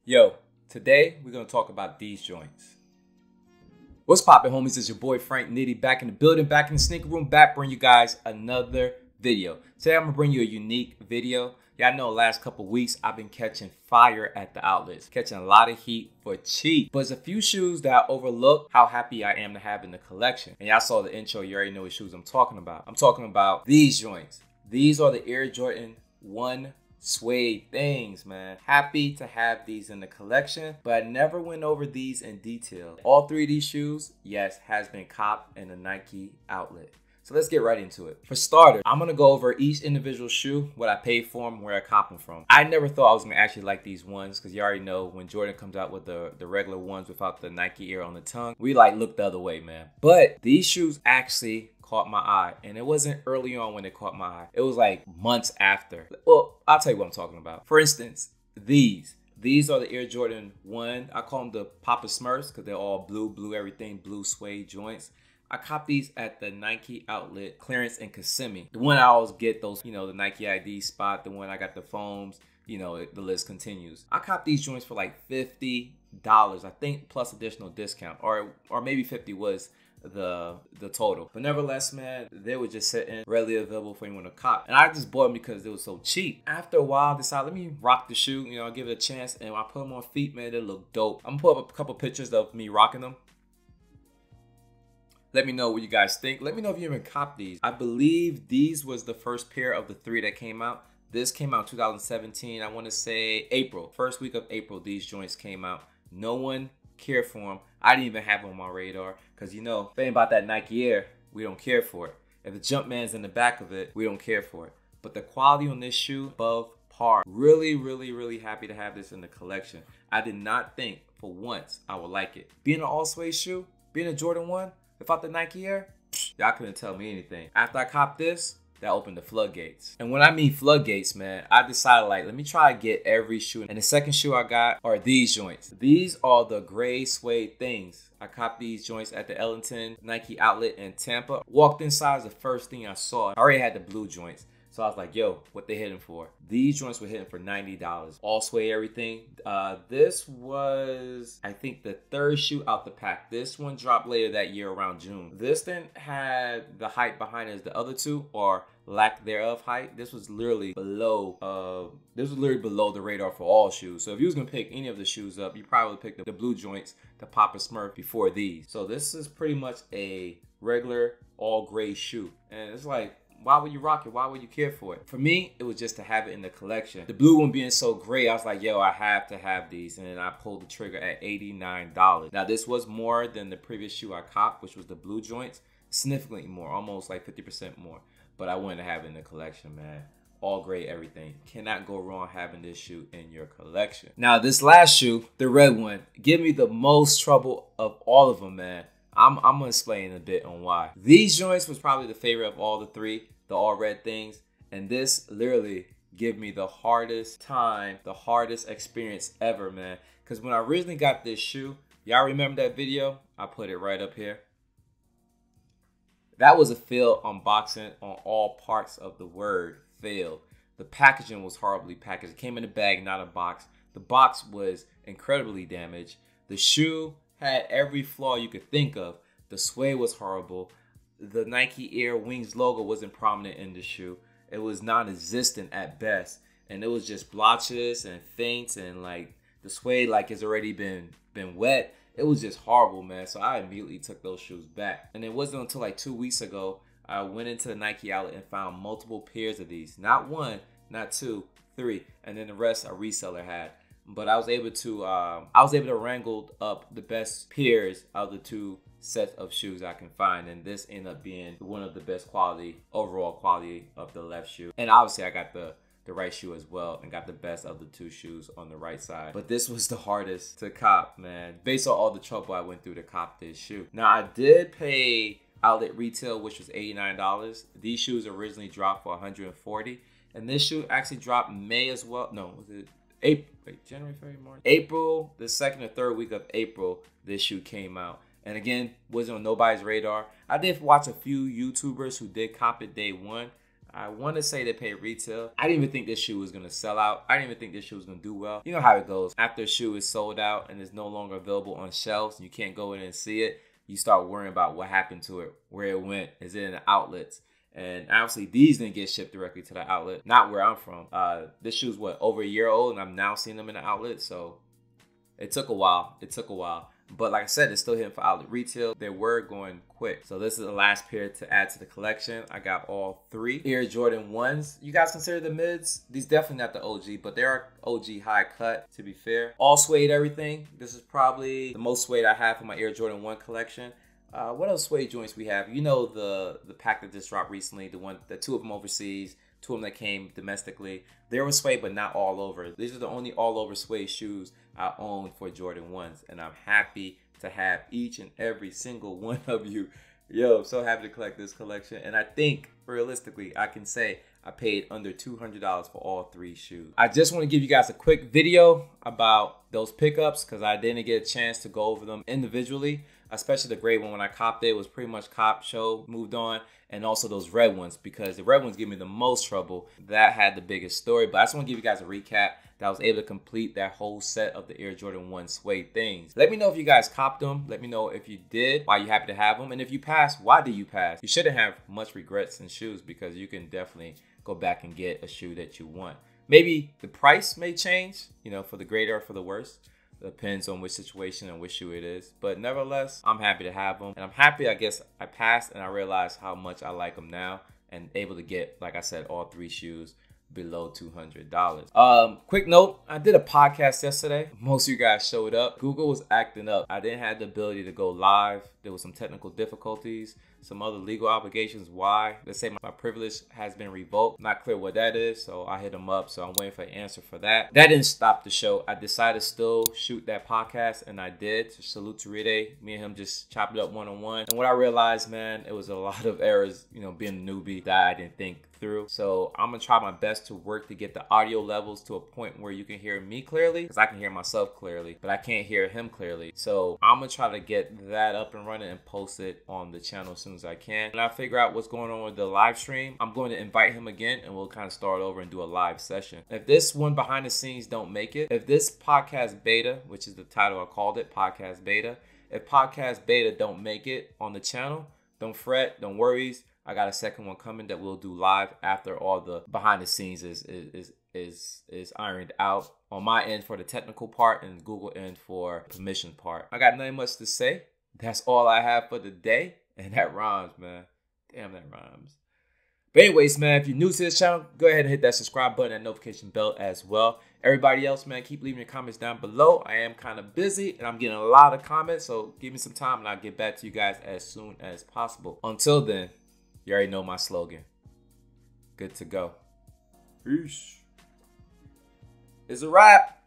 Yo, today we're going to talk about these joints. What's poppin', homies? It's your boy Frank Nitty back in the building, back in the sneaker room, back bring you guys another video. Today I'm going to bring you a unique video. Y'all know the last couple weeks I've been catching fire at the outlets, catching a lot of heat for cheap. But there's a few shoes that I overlook how happy I am to have in the collection. And y'all saw the intro, you already know what shoes I'm talking about. I'm talking about these joints. These are the Air Jordan 1 Suede Thangs, man. Happy to have these in the collection, but I never went over these in detail. All three of these shoes, yes, has been copped in the Nike outlet. So let's get right into it. For starters, I'm gonna go over each individual shoe, what I paid for them, where I copped them from. I never thought I was gonna actually like these ones, because you already know when Jordan comes out with the regular ones without the Nike Air on the tongue, we like look the other way, man. But these shoes actually caught my eye, and it wasn't early on when it caught my eye. It was like months after. Well, I'll tell you what I'm talking about. For instance, these are the Air Jordan 1. I call them the Papa Smurfs because they're all blue everything, blue suede joints. I copped these at the Nike outlet clearance in Kissimmee. The one I always get those, the Nike ID spot, the one I got the foams, the list continues. I copped these joints for like $50, I think, plus additional discount, or maybe 50 was the total. But nevertheless, man, they were just sitting readily available for anyone to cop, and I just bought them because they were so cheap. After a while, I decided, let me rock the shoe, give it a chance, and when I put them on feet, man, they look dope. I'm gonna put up a couple pictures of me rocking them. Let me know what you guys think. Let me know if you even copped these. I believe these was the first pair of the three that came out. This came out in 2017. I want to say April. First week of April, these joints came out. No one cared for them. I didn't even have them on my radar because, thing about that Nike Air, we don't care for it. If the Jumpman's in the back of it, we don't care for it. But the quality on this shoe, above par. Really, really, really happy to have this in the collection. I did not think for once I would like it. Being an all-suede shoe, being a Jordan 1, without the Nike Air, y'all couldn't tell me anything. After I copped this, that opened the floodgates. And when I mean floodgates, man, I decided, let me try to get every shoe. And the second shoe I got are these joints. These are the gray Suede Thangs. I copped these joints at the Ellington Nike outlet in Tampa. Walked inside, was the first thing I saw. I already had the blue joints. So I was like, yo, what they hitting for? These joints were hitting for $90. All suede everything. This was, I think, the third shoe out the pack. This one dropped later that year around June. This didn't have the hype behind it as the other two, or lack thereof height. This was literally below the radar for all shoes. So if you was gonna pick any of the shoes up, you probably would pick the blue joints, the Papa Smurf before these. So this is pretty much a regular all gray shoe. And it's like, why would you rock it? Why would you care for it? For me, it was just to have it in the collection. The blue one being so great, I was like, yo, I have to have these. And then I pulled the trigger at $89. Now, this was more than the previous shoe I copped, which was the blue joints. Significantly more, almost like 50% more. But I wanted to have it in the collection, man. All great, everything. Cannot go wrong having this shoe in your collection. Now, this last shoe, the red one, give me the most trouble of all of them, man. I'm going to explain a bit on why. These joints was probably the favorite of all the three, the all red things. And this literally gave me the hardest time, the hardest experience ever, man. Because when I originally got this shoe, y'all remember that video? I put it right up here. That was a failed unboxing on all parts of the word failed. The packaging was horribly packaged. It came in a bag, not a box. The box was incredibly damaged. The shoe had every flaw you could think of. The suede was horrible. The Nike Air Wings logo wasn't prominent in the shoe. It was non-existent at best. And it was just blotches and faints, and the suede has already been wet. It was just horrible, man. So I immediately took those shoes back. And it wasn't until 2 weeks ago, I went into the Nike outlet and found multiple pairs of these. Not one, not two, three. And then the rest a reseller had. But I was able to wrangle up the best pairs of the two sets of shoes I can find, and this ended up being one of the best overall quality of the left shoe. And obviously I got the right shoe as well, and got the best of the two shoes on the right side. But this was the hardest to cop, man, based on all the trouble I went through to cop this shoe. Now, I did pay outlet retail, which was $89. These shoes originally dropped for $140, and this shoe actually dropped May as well. No, was it April? Wait, January, February, March? April, the second or third week of April, this shoe came out. And again, wasn't on nobody's radar. I did watch a few YouTubers who did cop it day one. I want to say they paid retail. I didn't even think this shoe was going to sell out. I didn't even think this shoe was going to do well. You know how it goes. After a shoe is sold out and is no longer available on shelves, you can't go in and see it, you start worrying about what happened to it, where it went, is it in the outlets? And obviously these didn't get shipped directly to the outlet, not where I'm from. This shoe's what, over a year old, and I'm now seeing them in the outlet, so it took a while. But like I said, it's still hitting for outlet retail. They were going quick. So this is the last pair to add to the collection. I got all 3 Air Jordan 1s. You guys consider the mids? These definitely not the OG, but they are OG high cut, to be fair. All suede everything. This is probably the most suede I have for my Air Jordan 1 collection. What else suede joints we have? You know the pack that just dropped recently, the 2 of them overseas, 2 of them that came domestically. They were suede, but not all over. These are the only all over suede shoes I own for Jordan 1s, and I'm happy to have each and every single one of you. Yo, I'm so happy to collect this collection, and I think realistically I can say I paid under $200 for all 3 shoes. I just want to give you guys a quick video about those pickups because I didn't get a chance to go over them individually, especially the gray one. When I copped it, it was pretty much cop, show, moved on, and also those red ones, because the red ones give me the most trouble. That had the biggest story, but I just want to give you guys a recap that I was able to complete that whole set of the Air Jordan 1 Suede Thangs. Let me know if you guys copped them. Let me know if you did, why you happy to have them, and if you passed, why did you pass? You shouldn't have much regrets in shoes because you can definitely go back and get a shoe that you want. Maybe the price may change, you know, for the greater or for the worse. Depends on which situation and which shoe it is. But nevertheless, I'm happy to have them. And I'm happy, I guess, I passed and I realized how much I like them now and able to get, like I said, all 3 shoes below $200. Quick note, I did a podcast yesterday. Most of you guys showed up. Google was acting up. I didn't have the ability to go live. There was some technical difficulties, some other legal obligations. Why? Let's say my privilege has been revoked. Not clear what that is, so I hit them up. So I'm waiting for an answer for that. That didn't stop the show. I decided to still shoot that podcast, and I did. So salute to Ride. Me and him just chopped it up one-on-one. And what I realized, man, it was a lot of errors, you know, being a newbie that I didn't think through. So I'm gonna try my best to work to get the audio levels to a point where you can hear me clearly, because I can hear myself clearly, but I can't hear him clearly. So I'm gonna try to get that up and running and post it on the channel as soon as I can. When I figure out what's going on with the live stream, I'm going to invite him again and we'll kind of start over and do a live session. If this one behind the scenes don't make it, if this podcast beta, which is the title I called it, podcast beta, if podcast beta don't make it on the channel, don't fret, don't worry. I got a second one coming that we'll do live after all the behind the scenes is ironed out on my end for the technical part and Google end for permission part. I got nothing much to say. That's all I have for the day. And that rhymes, man. Damn, that rhymes. But anyways, man, if you're new to this channel, go ahead and hit that subscribe button and notification bell as well. Everybody else, man, keep leaving your comments down below. I am kind of busy and I'm getting a lot of comments, so give me some time and I'll get back to you guys as soon as possible. Until then, you already know my slogan. Good to go. Peace. It's a wrap.